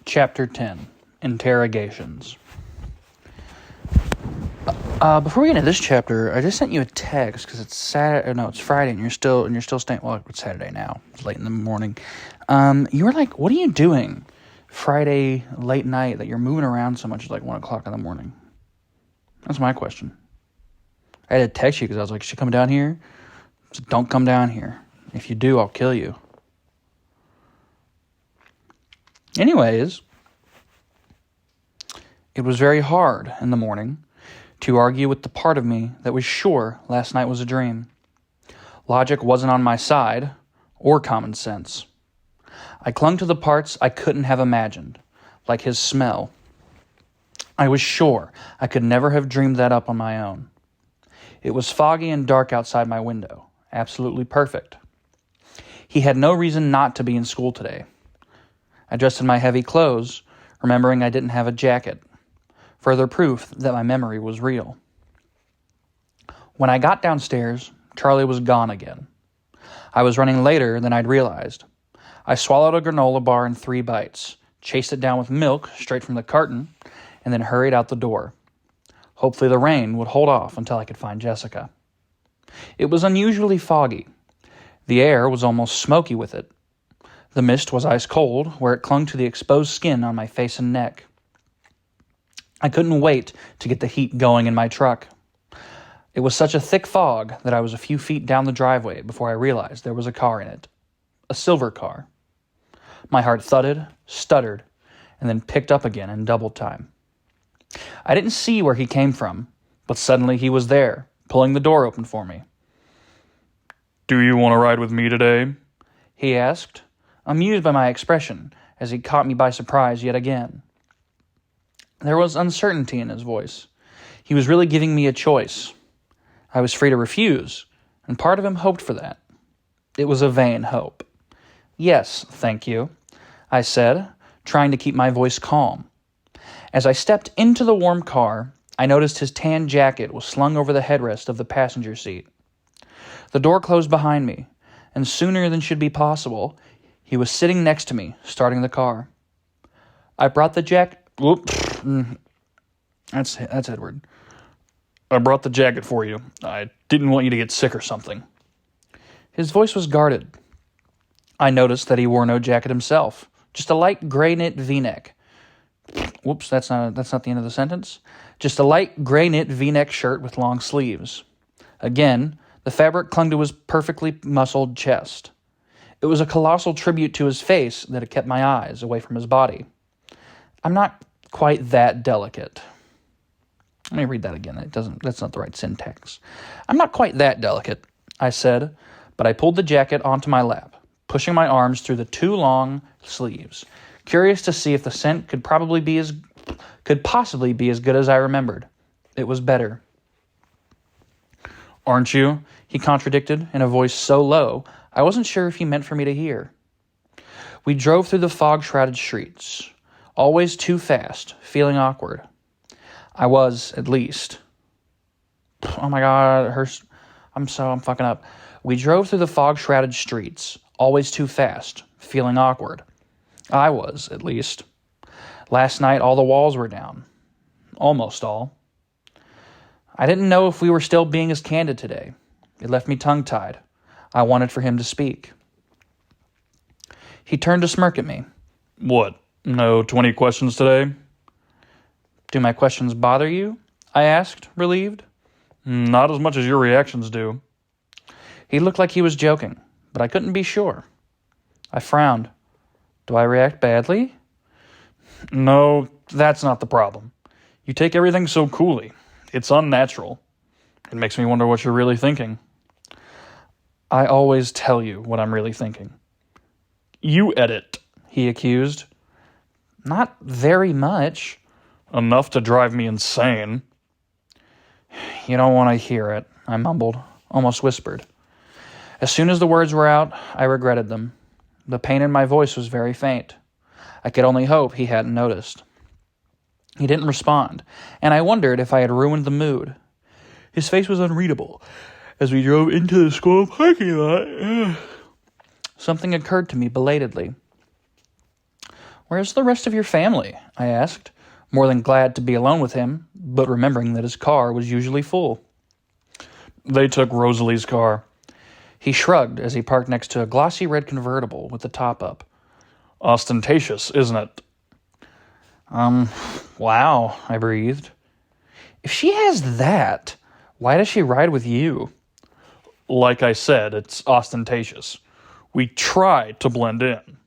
Chapter 10, Interrogations. Before we get into this chapter, I just sent you a text because it's it's Friday, and you're still staying. Well, it's Saturday now. It's late in the morning. You were like, "What are you doing Friday late night that you're moving around so much? It's like 1 o'clock in the morning." That's my question. I had to text you because I was like, "Should come down here?" I said, "Don't come down here. If you do, I'll kill you." Anyways, it was very hard in the morning to argue with the part of me that was sure last night was a dream. Logic wasn't on my side, or common sense. I clung to the parts I couldn't have imagined, like his smell. I was sure I could never have dreamed that up on my own. It was foggy and dark outside my window, absolutely perfect. He had no reason not to be in school today. I dressed in my heavy clothes, remembering I didn't have a jacket. Further proof that my memory was real. When I got downstairs, Charlie was gone again. I was running later than I'd realized. I swallowed a granola bar in 3 bites, chased it down with milk straight from the carton, and then hurried out the door. Hopefully the rain would hold off until I could find Jessica. It was unusually foggy. The air was almost smoky with it. The mist was ice cold, where it clung to the exposed skin on my face and neck. I couldn't wait to get the heat going in my truck. It was such a thick fog that I was a few feet down the driveway before I realized there was a car in it. A silver car. My heart thudded, stuttered, and then picked up again in double time. I didn't see where he came from, but suddenly he was there, pulling the door open for me. "Do you want to ride with me today?" he asked, amused by my expression as he caught me by surprise yet again. There was uncertainty in his voice. He was really giving me a choice. I was free to refuse, and part of him hoped for that. It was a vain hope. "Yes, thank you," I said, trying to keep my voice calm. As I stepped into the warm car, I noticed his tan jacket was slung over the headrest of the passenger seat. The door closed behind me, and sooner than should be possible, he was sitting next to me, starting the car. I brought the jacket... That's Edward. "I brought the jacket for you. I didn't want you to get sick or something." His voice was guarded. I noticed that he wore no jacket himself, just a light gray knit V-neck. Whoops, that's not the end of the sentence. Just a light gray knit V-neck shirt with long sleeves. Again, the fabric clung to his perfectly muscled chest. It was a colossal tribute to his face that had kept my eyes away from his body. I'm not quite that delicate. Let me read that again. That's not the right syntax. "I'm not quite that delicate," I said, but I pulled the jacket onto my lap, pushing my arms through the 2 long sleeves, curious to see if the scent could possibly be as good as I remembered. It was better. "Aren't you?" he contradicted in a voice so low I wasn't sure if he meant for me to hear. We drove through the fog-shrouded streets, always too fast, feeling awkward. I was, at least. Oh my God, it hurts. I'm fucking up. We drove through the fog-shrouded streets, always too fast, feeling awkward. I was, at least. Last night, all the walls were down. Almost all. I didn't know if we were still being as candid today. It left me tongue-tied. I wanted for him to speak. He turned to smirk at me. "What, no 20 questions today?" "Do my questions bother you?" I asked, relieved. "Not as much as your reactions do." He looked like he was joking, but I couldn't be sure. I frowned. "Do I react badly?" "No, that's not the problem. You take everything so coolly. It's unnatural. It makes me wonder what you're really thinking." "I always tell you what I'm really thinking." "You edit," he accused. "Not very much." "Enough to drive me insane." "You don't want to hear it," I mumbled, almost whispered. As soon as the words were out, I regretted them. The pain in my voice was very faint. I could only hope he hadn't noticed. He didn't respond, and I wondered if I had ruined the mood. His face was unreadable as we drove into the school parking lot. Something occurred to me belatedly. Where's the rest of your family? I asked, more than glad to be alone with him, but remembering that his car was usually full. They took Rosalie's car. He shrugged as he parked next to a glossy red convertible with the top up. Ostentatious, isn't it? Wow, I breathed. If she has that, why does she ride with you? Like I said, it's ostentatious. We try to blend in.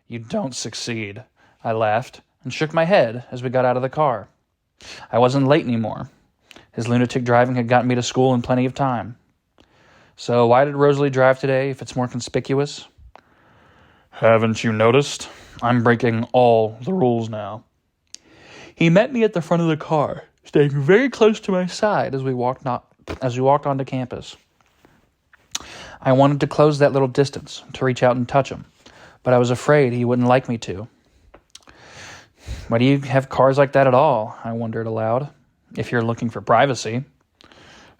You don't succeed, I laughed and shook my head as we got out of the car. I wasn't late anymore. His lunatic driving had gotten me to school in plenty of time. So why did Rosalie drive today if it's more conspicuous? Haven't you noticed? I'm breaking all the rules now. He met me at the front of the car, staying very close to my side as we walked onto campus. I wanted to close that little distance to reach out and touch him, but I was afraid he wouldn't like me to. Why do you have cars like that at all? I wondered aloud. If you're looking for privacy.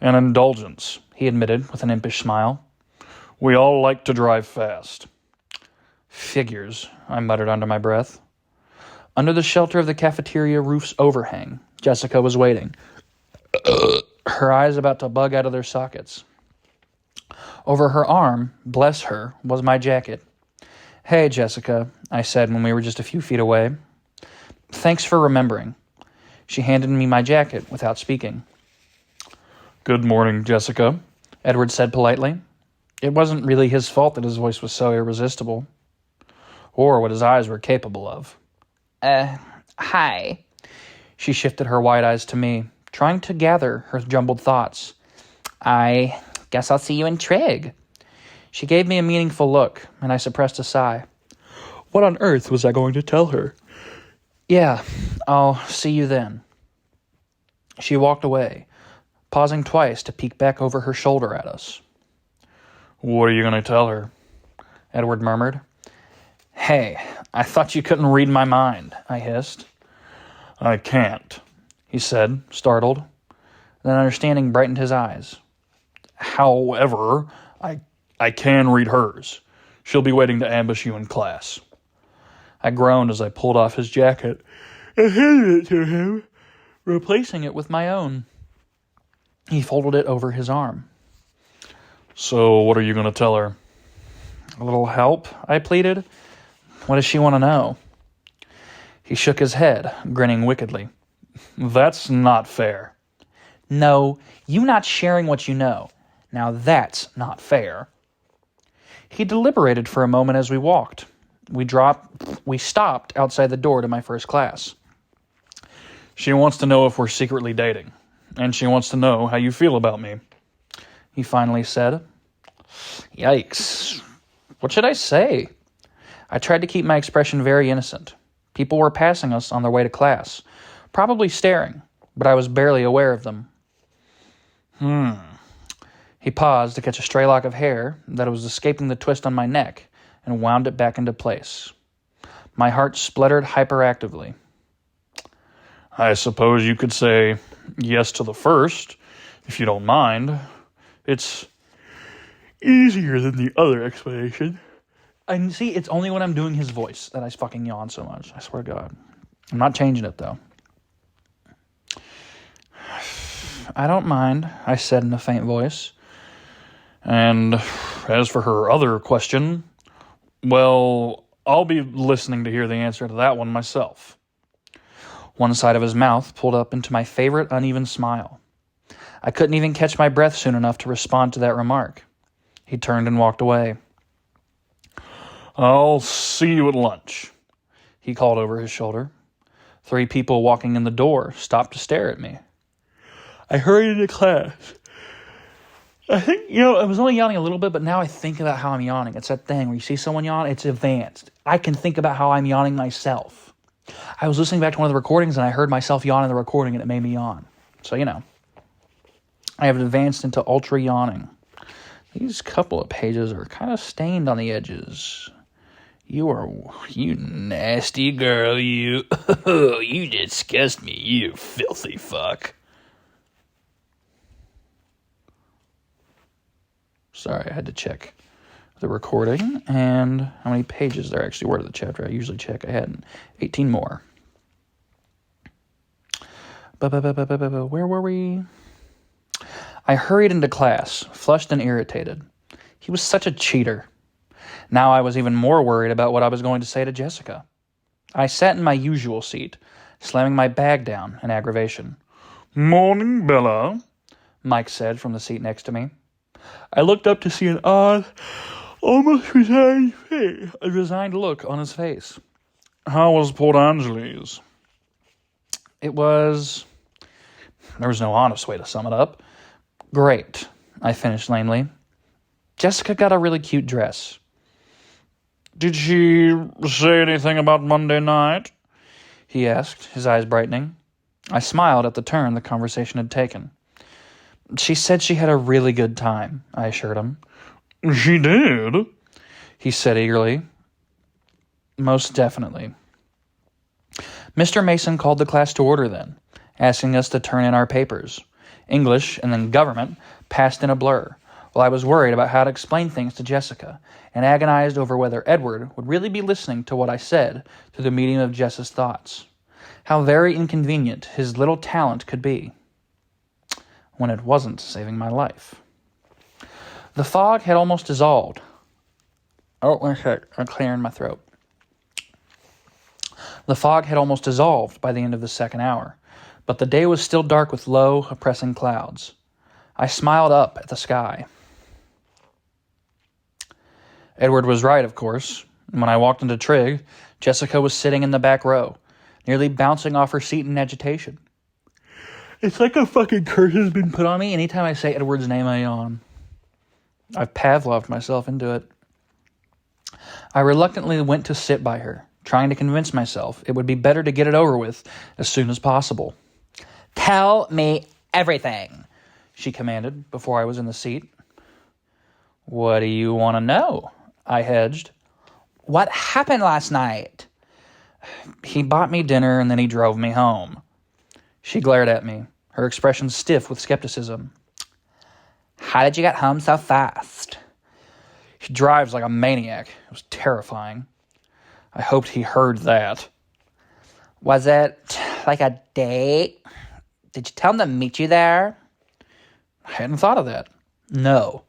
An indulgence, he admitted with an impish smile. We all like to drive fast. Figures, I muttered under my breath. Under the shelter of the cafeteria roof's overhang, Jessica was waiting, her eyes about to bug out of their sockets. Over her arm, bless her, was my jacket. Hey, Jessica, I said when we were just a few feet away. Thanks for remembering. She handed me my jacket without speaking. Good morning, Jessica, Edward said politely. It wasn't really his fault that his voice was so irresistible, or what his eyes were capable of. Hi. She shifted her wide eyes to me, trying to gather her jumbled thoughts. I guess I'll see you in Trig. She gave me a meaningful look, and I suppressed a sigh. What on earth was I going to tell her? Yeah, I'll see you then. She walked away, pausing twice to peek back over her shoulder at us. What are you going to tell her? Edward murmured. Hey, I thought you couldn't read my mind, I hissed. I can't, he said, startled. Then understanding brightened his eyes. However, I can read hers. She'll be waiting to ambush you in class. I groaned as I pulled off his jacket and handed it to him, replacing it with my own. He folded it over his arm. So what are you going to tell her? A little help, I pleaded. What does she want to know? He shook his head, grinning wickedly. That's not fair. No, you not sharing what you know. Now that's not fair. He deliberated for a moment as we walked. We stopped outside the door to my first class. She wants to know if we're secretly dating, and she wants to know how you feel about me, he finally said. Yikes. What should I say? I tried to keep my expression very innocent. People were passing us on their way to class, probably staring, but I was barely aware of them. He paused to catch a stray lock of hair that was escaping the twist on my neck and wound it back into place. My heart spluttered hyperactively. I suppose you could say yes to the first, if you don't mind. It's easier than the other explanation. And see, it's only when I'm doing his voice that I fucking yawn so much. I swear to God. I'm not changing it, though. I don't mind, I said in a faint voice. And as for her other question, well, I'll be listening to hear the answer to that one myself. One side of his mouth pulled up into my favorite uneven smile. I couldn't even catch my breath soon enough to respond to that remark. He turned and walked away. I'll see you at lunch, he called over his shoulder. 3 people walking in the door stopped to stare at me. I hurried into class. I think, I was only yawning a little bit, but now I think about how I'm yawning. It's that thing where you see someone yawn, it's advanced. I can think about how I'm yawning myself. I was listening back to one of the recordings, and I heard myself yawn in the recording, and it made me yawn. So, I have advanced into ultra yawning. These couple of pages are kind of stained on the edges. You nasty girl, you. You disgust me, you filthy fuck. Sorry, I had to check the recording and how many pages there actually were to the chapter. I usually check ahead. 18 more. Where were we? I hurried into class, flushed and irritated. He was such a cheater. Now I was even more worried about what I was going to say to Jessica. I sat in my usual seat, slamming my bag down in aggravation. "Morning, Bella," Mike said from the seat next to me. I looked up to see an odd, almost resigned look on his face. "How was Port Angeles?" There was no honest way to sum it up. "Great," I finished lamely. Jessica got a really cute dress. "Did she say anything about Monday night?" he asked, his eyes brightening. I smiled at the turn the conversation had taken. "She said she had a really good time," I assured him. "She did?" he said eagerly. "Most definitely." Mr. Mason called the class to order then, asking us to turn in our papers. English and then government passed in a blur, while I was worried about how to explain things to Jessica and agonized over whether Edward would really be listening to what I said through the medium of Jess's thoughts. How very inconvenient his little talent could be when it wasn't saving my life. The fog had almost dissolved. Oh, one sec. I'm clearing my throat. The fog had almost dissolved by the end of the second hour, but the day was still dark with low, oppressing clouds. I smiled up at the sky. Edward was right, of course. When I walked into Trig, Jessica was sitting in the back row, nearly bouncing off her seat in agitation. It's like a fucking curse has been put on me. Anytime I say Edward's name, I yawn. I've Pavloved myself into it. I reluctantly went to sit by her, trying to convince myself it would be better to get it over with as soon as possible. "Tell me everything," she commanded before I was in the seat. "What do you want to know?" I hedged. "What happened last night?" "He bought me dinner and then he drove me home." She glared at me, her expression stiff with skepticism. "How did you get home so fast?" "He drives like a maniac." It was terrifying. I hoped he heard that. "Was it like a date? Did you tell him to meet you there?" I hadn't thought of that. No.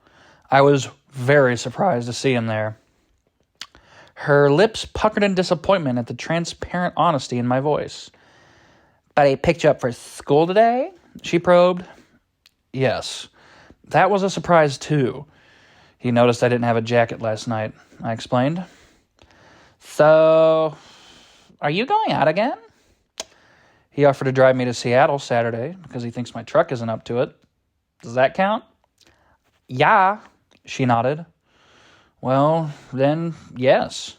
I was very surprised to see him there. Her lips puckered in disappointment at the transparent honesty in my voice. "But he picked you up for school today?" she probed. "Yes. That was a surprise, too. He noticed I didn't have a jacket last night," I explained. "So, are you going out again?" "He offered to drive me to Seattle Saturday because he thinks my truck isn't up to it. Does that count?" "Yeah," she nodded. "Well, then, yes."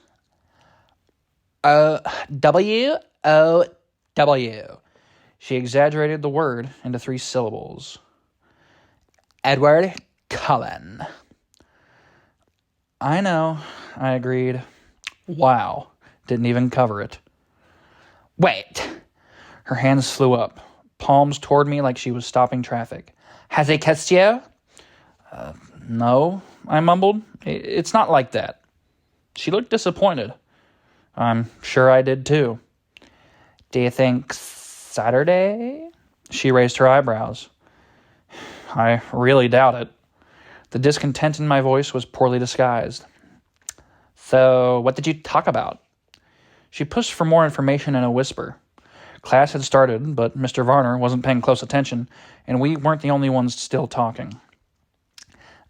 W-O-W. She exaggerated the word into 3 syllables. "Edward Cullen." "I know," I agreed. Wow. Didn't even cover it. "Wait." Her hands flew up, palms toward me like she was stopping traffic. "Has he kissed you?" No, I mumbled. It's not like that." She looked disappointed. I'm sure I did too. "Do you think Saturday?" She raised her eyebrows. I really doubt it. The discontent in my voice was poorly disguised. "So, what did you talk about?" She pushed for more information in a whisper. Class had started, but Mr. Varner wasn't paying close attention, and we weren't the only ones still talking.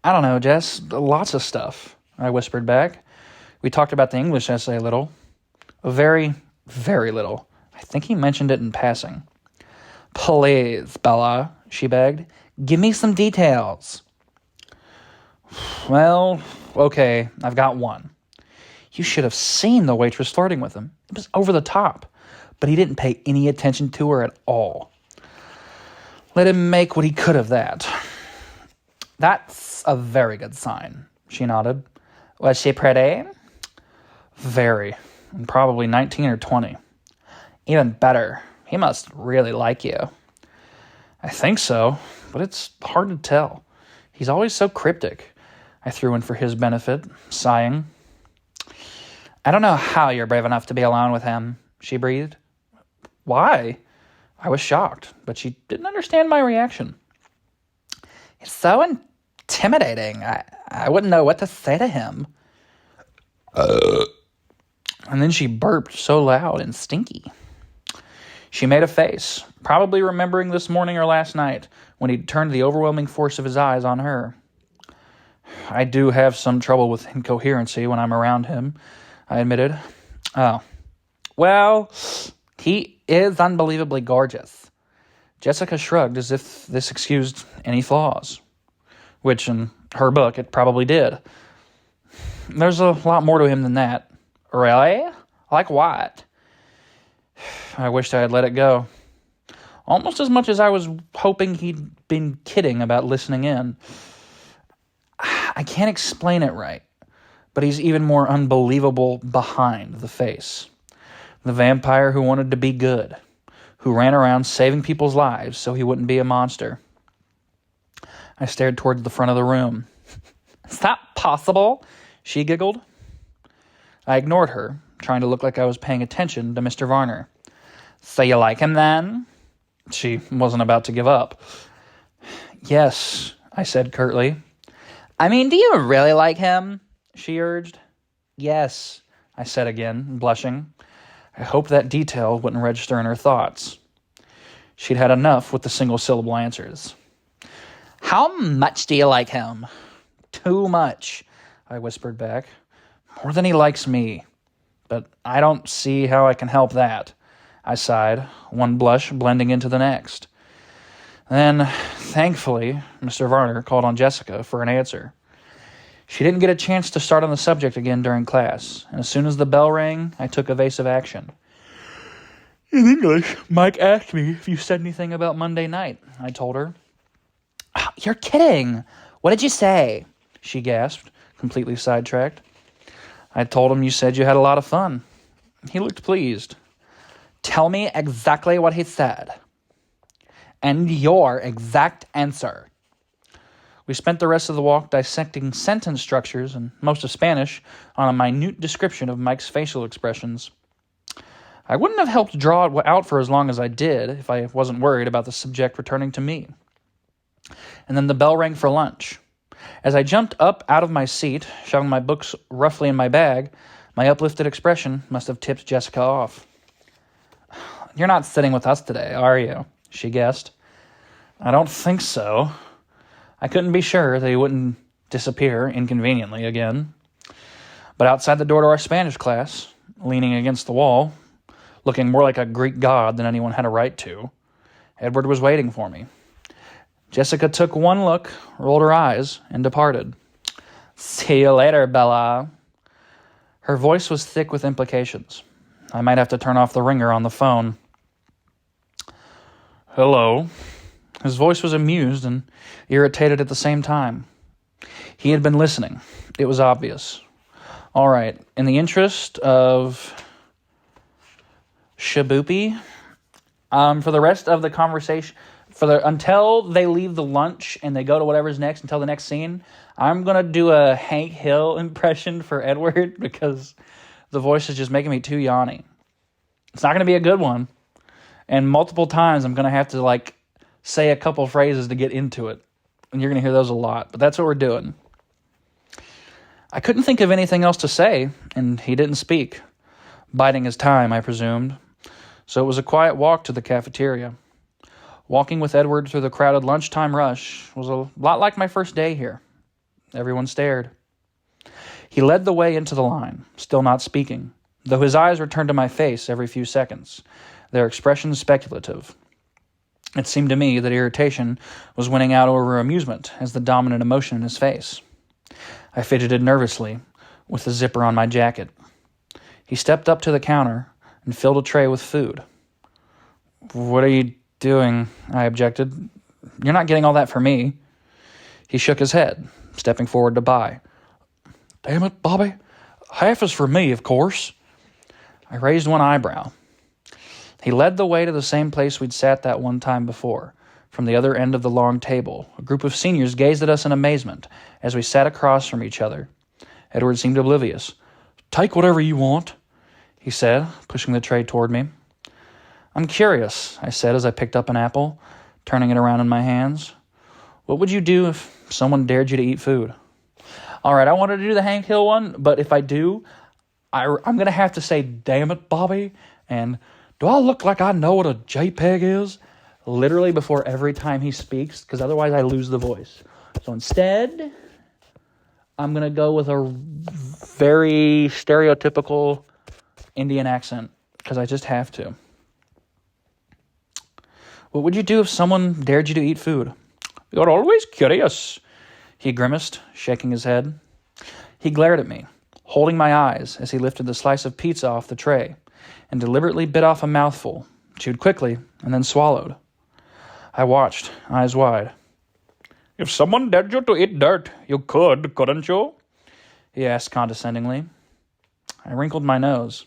"I don't know, Jess. Lots of stuff," I whispered back. "We talked about the English essay a little. Very, very little. I think he mentioned it in passing." "Please, Bella," she begged. "Give me some details." "Well, okay, I've got one. You should have seen the waitress flirting with him. It was over the top, but he didn't pay any attention to her at all. Let him make what he could of that." "That's a very good sign," she nodded. "Was she pretty?" "Very, and probably 19 or 20. "Even better. He must really like you." "I think so, but it's hard to tell. He's always so cryptic. I threw in for his benefit, sighing. I don't know how you're brave enough to be alone with him, she breathed. Why? I was shocked, but she didn't understand my reaction. It's so intimidating. I wouldn't know what to say to him. And then she burped so loud and stinky. She made a face, probably remembering this morning or last night when he'd turned the overwhelming force of his eyes on her. I do have some trouble with incoherency when I'm around him, I admitted. Oh. Well, he is unbelievably gorgeous. Jessica shrugged as if this excused any flaws, which in her book it probably did. There's a lot more to him than that. Really? Like what? I wished I had let it go. Almost as much as I was hoping he'd been kidding about listening in. I can't explain it right, but he's even more unbelievable behind the face. The vampire who wanted to be good, who ran around saving people's lives so he wouldn't be a monster. I stared towards the front of the room. Is that possible? She giggled. I ignored her, trying to look like I was paying attention to Mr. Varner. So you like him then? She wasn't about to give up. Yes, I said curtly. I mean, do you really like him? She urged. Yes, I said again, blushing. I hoped that detail wouldn't register in her thoughts. She'd had enough with the single-syllable answers. How much do you like him? Too much, I whispered back. More than he likes me. But I don't see how I can help that, I sighed, one blush blending into the next. Then, thankfully, Mr. Varner called on Jessica for an answer. She didn't get a chance to start on the subject again during class, and as soon as the bell rang, I took evasive action. In English, Mike asked me if you said anything about Monday night, I told her. Oh, you're kidding! What did you say? She gasped, completely sidetracked. I told him you said you had a lot of fun. He looked pleased. Tell me exactly what he said. And your exact answer. We spent the rest of the walk dissecting sentence structures and most of Spanish on a minute description of Mike's facial expressions. I wouldn't have helped draw it out for as long as I did if I wasn't worried about the subject returning to me. And then the bell rang for lunch. As I jumped up out of my seat, shoving my books roughly in my bag, my uplifted expression must have tipped Jessica off. You're not sitting with us today, are you? She guessed. I don't think so. I couldn't be sure that he wouldn't disappear inconveniently again. But outside the door to our Spanish class, leaning against the wall, looking more like a Greek god than anyone had a right to, Edward was waiting for me. Jessica took one look, rolled her eyes, and departed. See you later, Bella. Her voice was thick with implications. I might have to turn off the ringer on the phone. Hello. His voice was amused and irritated at the same time. He had been listening. It was obvious. All right. In the interest of shaboopy, for the rest of the conversation, until they leave the lunch and they go to whatever's next, until the next scene, I'm going to do a Hank Hill impression for Edward because the voice is just making me too yawny. It's not going to be a good one. And multiple times I'm going to have to say a couple phrases to get into it. And you're going to hear those a lot. But that's what we're doing. I couldn't think of anything else to say, and he didn't speak. Biding his time, I presumed. So it was a quiet walk to the cafeteria. Walking with Edward through the crowded lunchtime rush was a lot like my first day here. Everyone stared. He led the way into the line, still not speaking, though his eyes returned to my face every few seconds, their expressions speculative. It seemed to me that irritation was winning out over amusement as the dominant emotion in his face. I fidgeted nervously with the zipper on my jacket. He stepped up to the counter and filled a tray with food. What are you doing? I objected. You're not getting all that for me. He shook his head, stepping forward to buy. Damn it, Bobby. Half is for me, of course. I raised one eyebrow. He led the way to the same place we'd sat that one time before, From the other end of the long table, a group of seniors gazed at us in amazement as we sat across from each other. Edward seemed oblivious. "Take whatever you want," he said, pushing the tray toward me. "I'm curious," I said as I picked up an apple, turning it around in my hands. "What would you do if someone dared you to eat food?" All right, I wanted to do the Hank Hill one, but if I do, I'm going to have to say, "Damn it, Bobby," and "Do I look like I know what a JPEG is?" literally before every time he speaks, because otherwise I lose the voice. So instead, I'm going to go with a very stereotypical Indian accent, because I just have to. "What would you do if someone dared you to eat food?" "You're always curious," he grimaced, shaking his head. He glared at me, holding my eyes as he lifted the slice of pizza off the tray and deliberately bit off a mouthful, chewed quickly, and then swallowed. I watched, eyes wide. "If someone dared you to eat dirt, you couldn't you?" he asked condescendingly. I wrinkled my nose.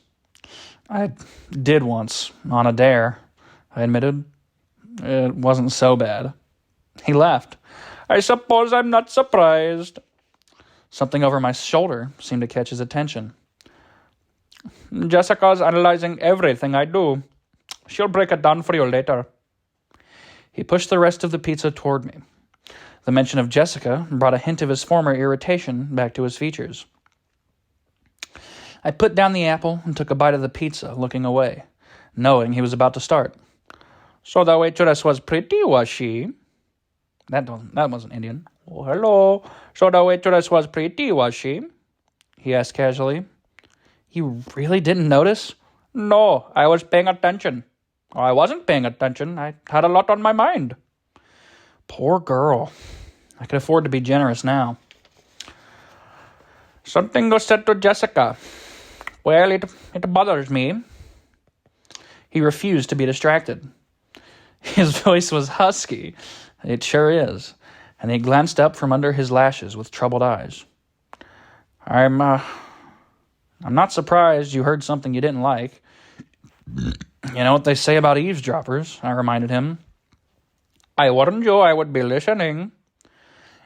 "I did once, on a dare," I admitted. "It wasn't so bad." He laughed. "I suppose I'm not surprised." Something over my shoulder seemed to catch his attention. "Jessica's analyzing everything I do. She'll break it down for you later." He pushed the rest of the pizza toward me. The mention of Jessica brought a hint of his former irritation back to his features. I put down the apple and took a bite of the pizza, looking away, knowing he was about to start. "So the waitress was pretty, was she?" That wasn't Indian. "Oh, hello. So the waitress was pretty, was she?" he asked casually. "You really didn't notice?" "No, I was paying attention." "I wasn't paying attention. I had a lot on my mind." Poor girl. I could afford to be generous now. "Something was said to Jessica. Well, it bothers me." He refused to be distracted. His voice was husky. It sure is. And he glanced up from under his lashes with troubled eyes. I'm not surprised you heard something you didn't like. You know what they say about eavesdroppers," I reminded him. "I warned you I would be listening."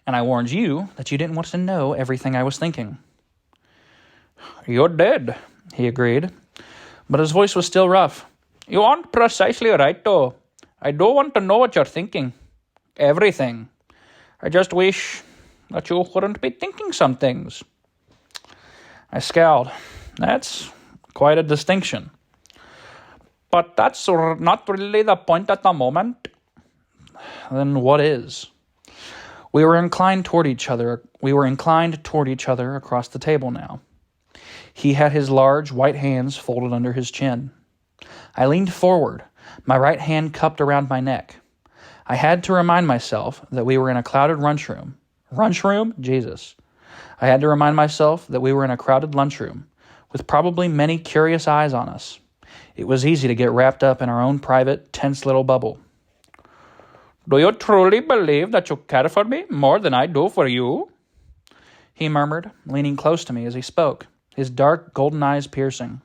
"And I warned you that you didn't want to know everything I was thinking." "You did," he agreed. But his voice was still rough. "You aren't precisely right, though. I do want to know what you're thinking. Everything. I just wish that you wouldn't be thinking some things." I scowled. "That's quite a distinction." "But that's not really the point at the moment." "Then what is?" We were inclined toward each other across the table now. He had his large white hands folded under his chin. I leaned forward, my right hand cupped around my neck. I had to remind myself that we were in a crowded lunchroom. Lunchroom? Jesus. I had to remind myself that we were in a crowded lunchroom, with probably many curious eyes on us. It was easy to get wrapped up in our own private, tense little bubble. "Do you truly believe that you care for me more than I do for you?" he murmured, leaning close to me as he spoke, his dark golden eyes piercing.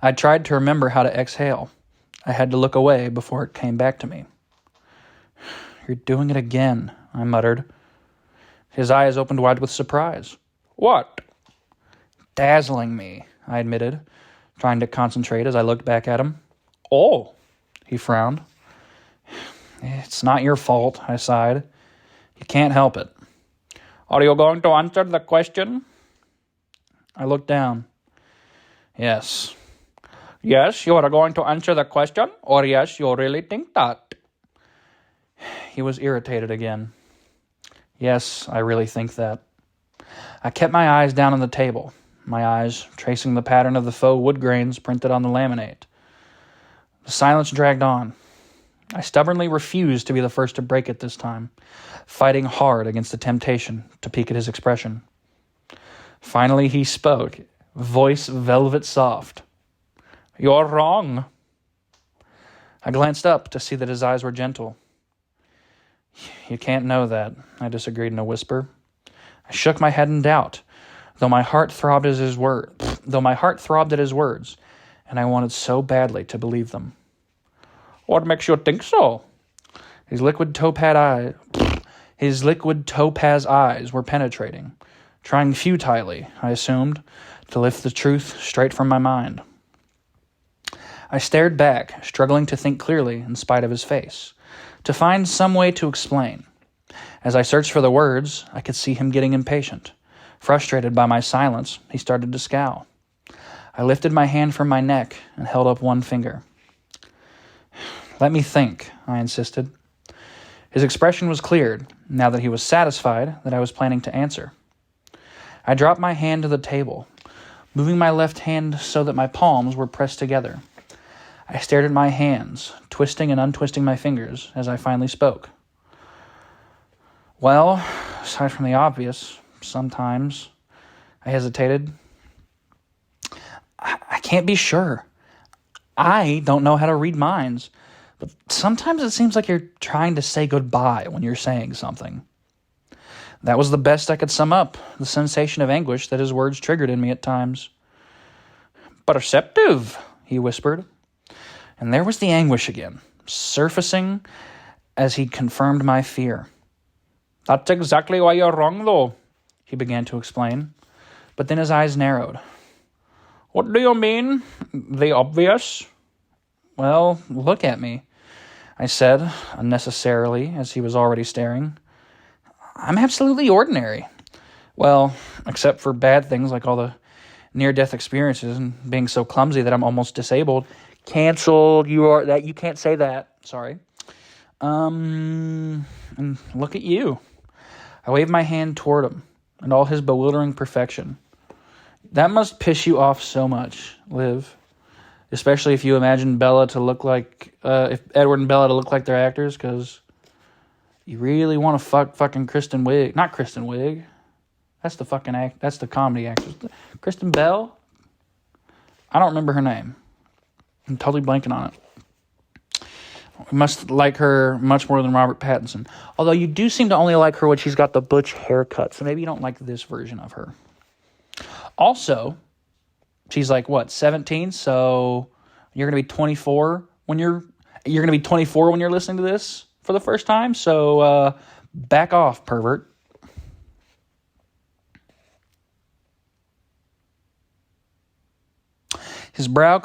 I tried to remember how to exhale. I had to look away before it came back to me. "You're doing it again," I muttered. His eyes opened wide with surprise. "What?" "Dazzling me," I admitted, trying to concentrate as I looked back at him. "Oh," he frowned. "It's not your fault," I sighed. "You can't help it." "Are you going to answer the question?" I looked down. "Yes." "Yes, you are going to answer the question, or yes, you really think that?" He was irritated again. "Yes, I really think that." I kept my eyes down on the table, my eyes tracing the pattern of the faux wood grains printed on the laminate. The silence dragged on. I stubbornly refused to be the first to break it this time, fighting hard against the temptation to peek at his expression. Finally he spoke, voice velvet soft. "You're wrong." I glanced up to see that his eyes were gentle. "You can't know that," I disagreed in a whisper. I shook my head in doubt, though my heart throbbed at his words, and I wanted so badly to believe them. "What makes you think so?" His liquid topaz eyes were penetrating, trying futilely, I assumed, to lift the truth straight from my mind. I stared back, struggling to think clearly in spite of his face, to find some way to explain. As I searched for the words, I could see him getting impatient. Frustrated by my silence, he started to scowl. I lifted my hand from my neck and held up one finger. "Let me think," I insisted. His expression was cleared, now that he was satisfied that I was planning to answer. I dropped my hand to the table, moving my left hand so that my palms were pressed together. I stared at my hands, twisting and untwisting my fingers as I finally spoke. "Well, aside from the obvious, sometimes," I hesitated. I can't be sure. I don't know how to read minds, but sometimes it seems like you're trying to say goodbye when you're saying something." That was the best I could sum up the sensation of anguish that his words triggered in me at times. "Perceptive," he whispered. And there was the anguish again, surfacing as he confirmed my fear. "That's exactly why you're wrong, though," he began to explain. But then his eyes narrowed. "What do you mean? The obvious?" "Well, look at me," I said, unnecessarily, as he was already staring. "I'm absolutely ordinary. Well, except for bad things like all the near-death experiences and being so clumsy that I'm almost disabled. Canceled. You can't say that. Sorry. And look at you." I waved my hand toward him and all his bewildering perfection. "That must piss you off so much, Liv. Especially if you imagine Bella to look like, if Edward and Bella to look like their actors, because you really want to fucking Kristen Wiig. Not Kristen Wiig. That's the fucking that's the comedy actress. Kristen Bell? I don't remember her name. I'm totally blanking on it. We must like her much more than Robert Pattinson. Although you do seem to only like her when she's got the butch haircut, so maybe you don't like this version of her. Also, she's like, 17? So you're going to be 24 when you're going to be 24 when you're listening to this for the first time. So back off, pervert. His brow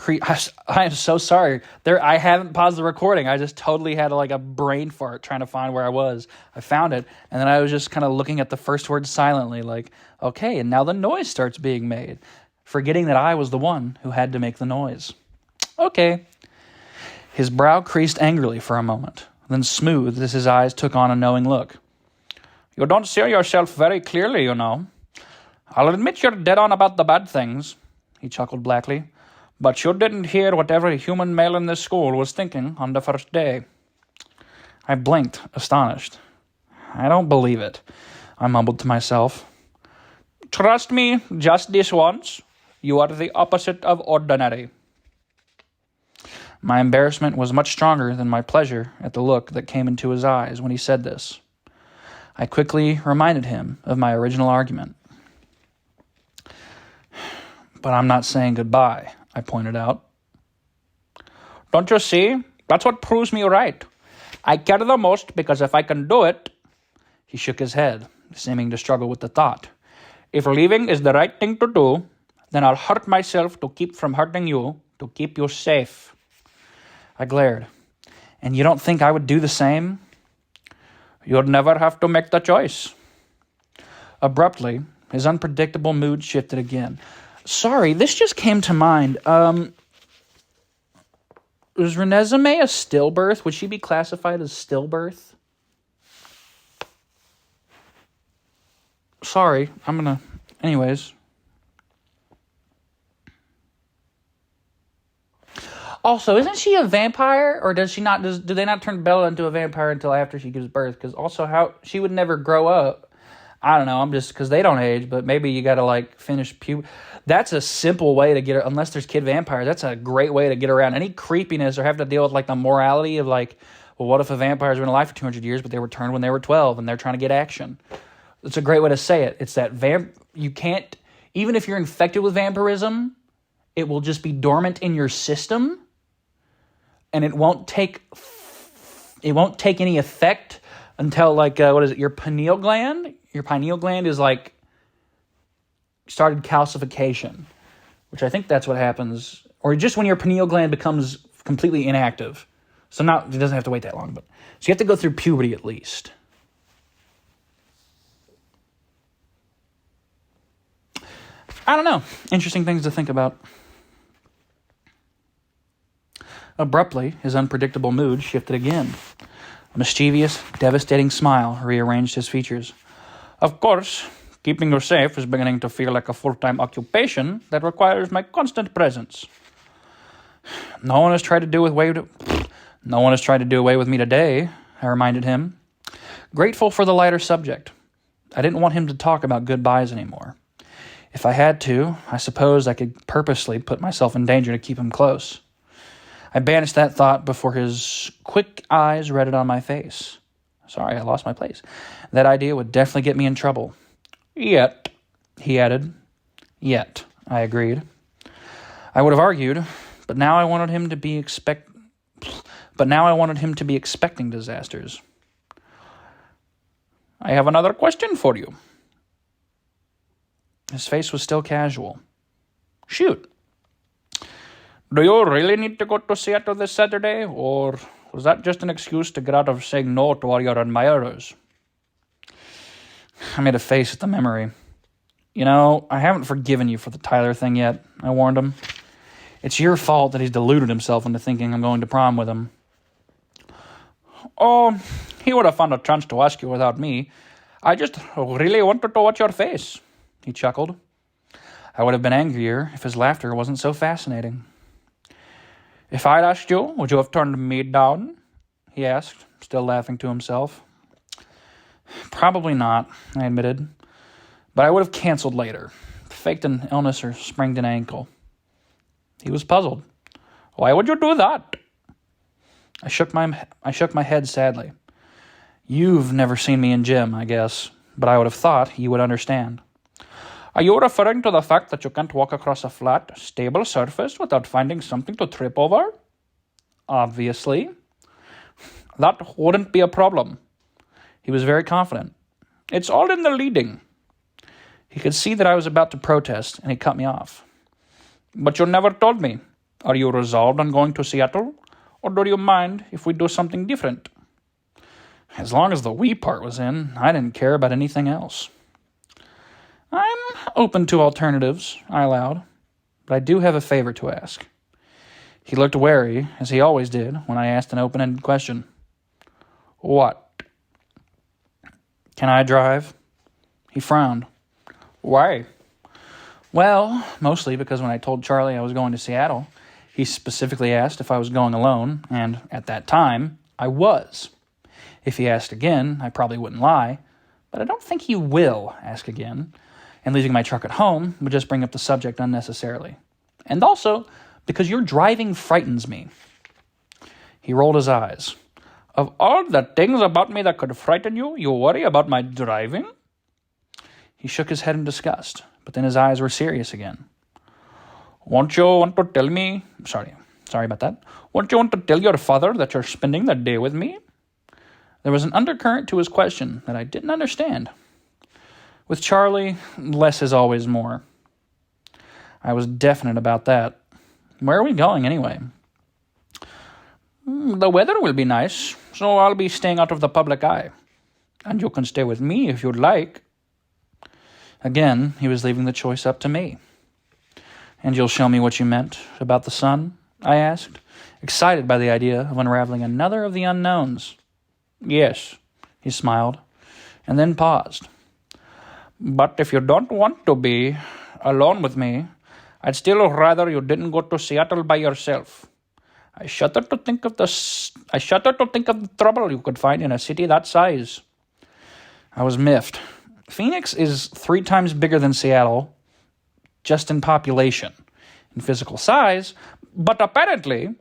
I am so sorry. I haven't paused the recording. I just totally had a brain fart trying to find where I was. I found it, and then I was just kind of looking at the first word silently, like, okay, and now the noise starts being made, forgetting that I was the one who had to make the noise. Okay. His brow creased angrily for a moment, then smoothed as his eyes took on a knowing look. "You don't see yourself very clearly, you know. I'll admit you're dead on about the bad things," he chuckled blackly. "But you didn't hear what every human male in this school was thinking on the first day." I blinked, astonished. "I don't believe it," I mumbled to myself. "Trust me, just this once. You are the opposite of ordinary." My embarrassment was much stronger than my pleasure at the look that came into his eyes when he said this. I quickly reminded him of my original argument. "But I'm not saying goodbye," I pointed out. "Don't you see? That's what proves me right. I care the most because if I can do it..." He shook his head, seeming to struggle with the thought. "If leaving is the right thing to do, then I'll hurt myself to keep from hurting you, to keep you safe." I glared. "And you don't think I would do the same?" "You'd never have to make the choice." Abruptly, his unpredictable mood shifted again. Sorry, this just came to mind. Was Renesmee a stillbirth? Would she be classified as stillbirth? Sorry, anyways. Also, isn't she a vampire, or does she not? Do they not turn Bella into a vampire until after she gives birth? Because also, how she would never grow up. I don't know. I'm just because they don't age, but maybe you got to finish puberty. That's a simple way to get, unless there's kid vampires. That's a great way to get around any creepiness or have to deal with the morality of well, what if a vampire's been alive for 200 years, but they were turned when they were 12 and they're trying to get action? It's a great way to say it. It's that you can't, even if you're infected with vampirism, it will just be dormant in your system. And it won't take take any effect until your pineal gland? Your pineal gland is started calcification, which I think that's what happens, or just when your pineal gland becomes completely inactive. So it doesn't have to wait that long, so you have to go through puberty at least. I don't know. Interesting things to think about. Abruptly, his unpredictable mood shifted again. A mischievous, devastating smile rearranged his features. Of course, keeping you safe is beginning to feel like a full-time occupation that requires my constant presence. No one has tried to do away with me today, I reminded him, grateful for the lighter subject. I didn't want him to talk about goodbyes anymore. If I had to, I suppose I could purposely put myself in danger to keep him close. I banished that thought before his quick eyes rested on my face. Sorry, I lost my place. That idea would definitely get me in trouble. Yet, he added. Yet, I agreed. I would have argued, but now I wanted him to be expecting disasters. I have another question for you. His face was still casual. Shoot. Do you really need to go to Seattle this Saturday, or was that just an excuse to get out of saying no to all your admirers? I made a face at the memory. I haven't forgiven you for the Tyler thing yet, I warned him. It's your fault that he's deluded himself into thinking I'm going to prom with him. Oh, he would have found a chance to ask you without me. I just really wanted to watch your face, he chuckled. I would have been angrier if his laughter wasn't so fascinating. If I'd asked you, would you have turned me down? He asked, still laughing to himself. Probably not, I admitted. But I would have canceled later, faked an illness or sprained an ankle. He was puzzled. Why would you do that? I shook my head sadly. You've never seen me in gym, I guess, but I would have thought you would understand. Are you referring to the fact that you can't walk across a flat, stable surface without finding something to trip over? Obviously. That wouldn't be a problem. He was very confident. It's all in the leading. He could see that I was about to protest, and he cut me off. But you never told me. Are you resolved on going to Seattle? Or do you mind if we do something different? As long as the we part was in, I didn't care about anything else. I'm open to alternatives, I allowed, but I do have a favor to ask. He looked wary, as he always did when I asked an open-ended question. What? Can I drive? He frowned. Why? Well, mostly because when I told Charlie I was going to Seattle, he specifically asked if I was going alone, and at that time, I was. If he asked again, I probably wouldn't lie, but I don't think he will ask again, and leaving my truck at home would just bring up the subject unnecessarily. And also, because your driving frightens me. He rolled his eyes. Of all the things about me that could frighten you, you worry about my driving? He shook his head in disgust, but then his eyes were serious again. Won't you want to tell me... Sorry about that. Won't you want to tell your father that you're spending the day with me? There was an undercurrent to his question that I didn't understand. With Charlie, less is always more. I was definite about that. Where are we going, anyway? The weather will be nice, so I'll be staying out of the public eye. And you can stay with me if you'd like. Again, he was leaving the choice up to me. And you'll show me what you meant about the sun? I asked, excited by the idea of unraveling another of the unknowns. Yes, he smiled, and then paused. But if you don't want to be alone with me, I'd still rather you didn't go to Seattle by yourself. I shudder to think of the trouble you could find in a city that size. I was miffed. Phoenix is 3 times bigger than Seattle, just in population. In physical size, but apparently,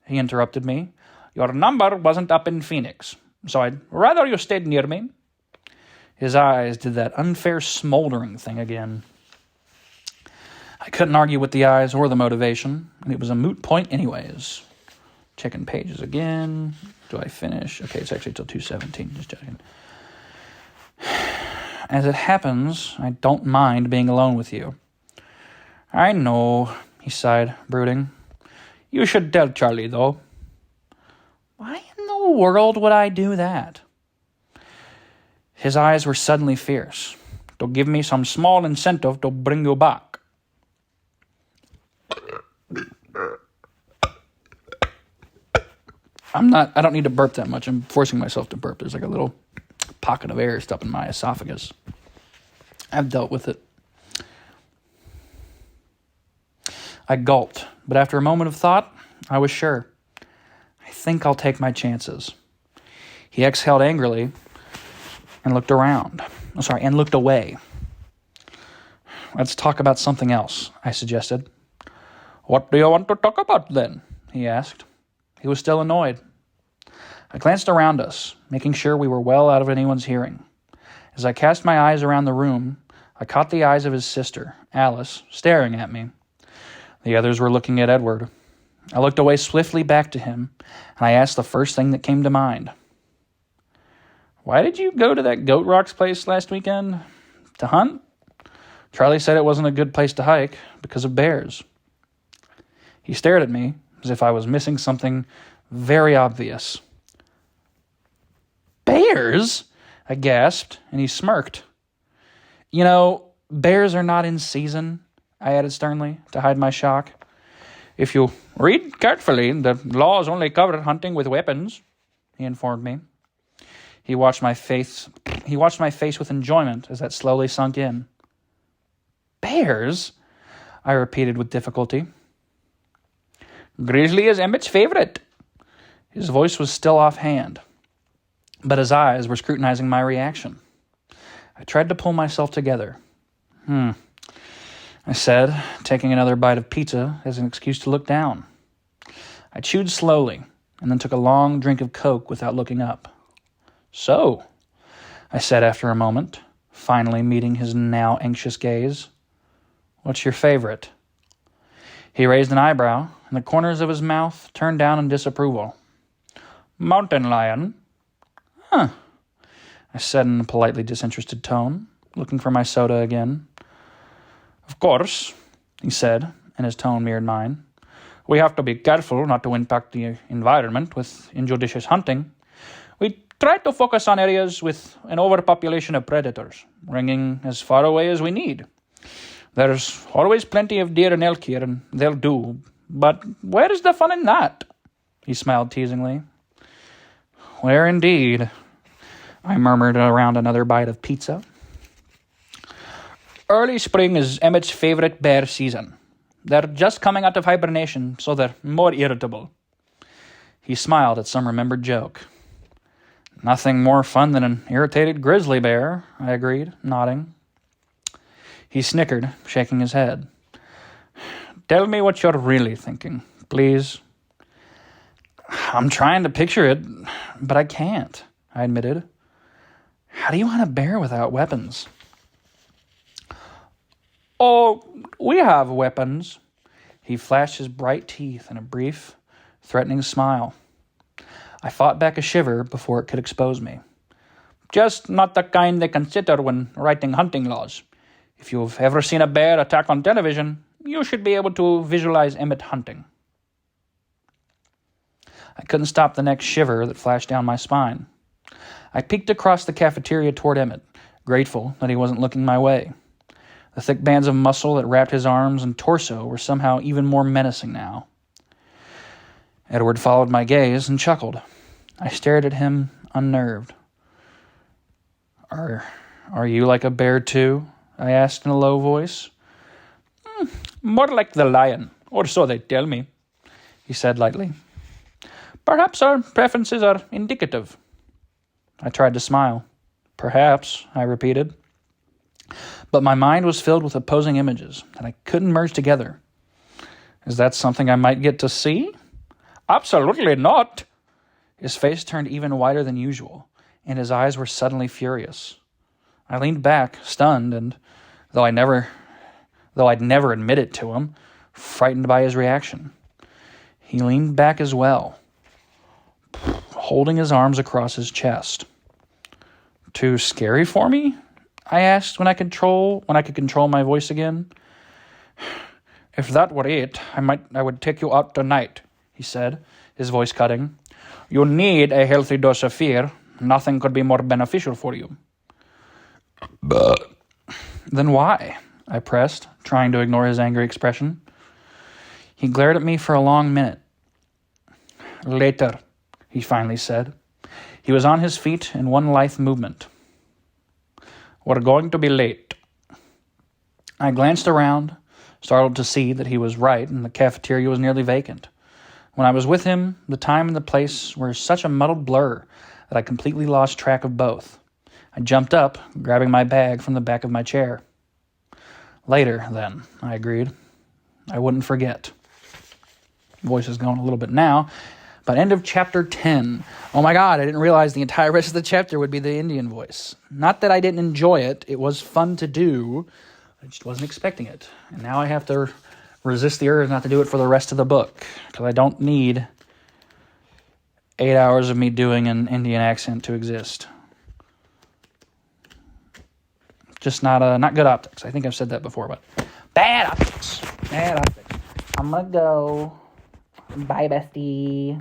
he interrupted me, your number wasn't up in Phoenix, so I'd rather you stayed near me. His eyes did that unfair smoldering thing again. I couldn't argue with the eyes or the motivation, and it was a moot point anyways. Checking pages again. Do I finish? Okay, it's actually till 2:17. Just checking. As it happens, I don't mind being alone with you. I know, he sighed, brooding. You should tell Charlie, though. Why in the world would I do that? His eyes were suddenly fierce. To give me some small incentive to bring you back. I don't need to burp that much. I'm forcing myself to burp. There's like a little pocket of air stuck in my esophagus. I've dealt with it. I gulped, but after a moment of thought, I was sure. I think I'll take my chances. He exhaled angrily and looked away. Let's talk about something else, I suggested. What do you want to talk about then? He asked. He was still annoyed. I glanced around us, making sure we were well out of anyone's hearing. As I cast my eyes around the room, I caught the eyes of his sister, Alice, staring at me. The others were looking at Edward. I looked away swiftly back to him, and I asked the first thing that came to mind. Why did you go to that Goat Rocks place last weekend? To hunt? Charlie said it wasn't a good place to hike because of bears. He stared at me as if I was missing something very obvious. Bears? I gasped, and he smirked. You know, bears are not in season, I added sternly to hide my shock. If you read carefully, the laws only cover hunting with weapons, he informed me. He watched my face with enjoyment as that slowly sunk in. Bears? I repeated with difficulty. Grizzly is Emmett's favorite. His voice was still offhand, but his eyes were scrutinizing my reaction. I tried to pull myself together. I said, taking another bite of pizza as an excuse to look down. I chewed slowly and then took a long drink of Coke without looking up. So, I said after a moment, finally meeting his now anxious gaze, what's your favorite? He raised an eyebrow, and the corners of his mouth turned down in disapproval. Mountain lion. Huh, I said in a politely disinterested tone, looking for my soda again. Of course, he said, and his tone mirrored mine. We have to be careful not to impact the environment with injudicious hunting. We try to focus on areas with an overpopulation of predators, ranging as far away as we need. There's always plenty of deer and elk here, and they'll do. But where is the fun in that? He smiled teasingly. Where indeed? I murmured around another bite of pizza. Early spring is Emmett's favorite bear season. They're just coming out of hibernation, so they're more irritable. He smiled at some remembered joke. Nothing more fun than an irritated grizzly bear, I agreed, nodding. He snickered, shaking his head. Tell me what you're really thinking, please. I'm trying to picture it, but I can't, I admitted. How do you hunt a bear without weapons? Oh, we have weapons. He flashed his bright teeth in a brief, threatening smile. I fought back a shiver before it could expose me. Just not the kind they consider when writing hunting laws. If you've ever seen a bear attack on television, you should be able to visualize Emmett hunting. I couldn't stop the next shiver that flashed down my spine. I peeked across the cafeteria toward Emmett, grateful that he wasn't looking my way. The thick bands of muscle that wrapped his arms and torso were somehow even more menacing now. Edward followed my gaze and chuckled. I stared at him, unnerved. Are you like a bear too? I asked in a low voice. More like the lion, or so they tell me, he said lightly. Perhaps our preferences are indicative. I tried to smile. Perhaps, I repeated. But my mind was filled with opposing images that I couldn't merge together. Is that something I might get to see? Absolutely not. His face turned even whiter than usual, and his eyes were suddenly furious. I leaned back, stunned, and though I'd never admit it to him, frightened by his reaction. He leaned back as well, holding his arms across his chest. Too scary for me? I asked when I could control my voice again. If that were it, I would take you out tonight, he said, his voice cutting. You need a healthy dose of fear. Nothing could be more beneficial for you. But then why? I pressed, trying to ignore his angry expression. He glared at me for a long minute. Later, he finally said. He was on his feet in one lithe movement. We're going to be late. I glanced around, startled to see that he was right and the cafeteria was nearly vacant. When I was with him, the time and the place were such a muddled blur that I completely lost track of both. I jumped up, grabbing my bag from the back of my chair. Later, then, I agreed. I wouldn't forget. Voice is going a little bit now, but end of chapter 10. Oh my God, I didn't realize the entire rest of the chapter would be the Indian voice. Not that I didn't enjoy it. It was fun to do. I just wasn't expecting it. And now I have to resist the urge not to do it for the rest of the book, because I don't need 8 hours of me doing an Indian accent to exist. Just not good optics. I think I've said that before, but bad optics. Bad optics. I'm gonna go. Bye, bestie.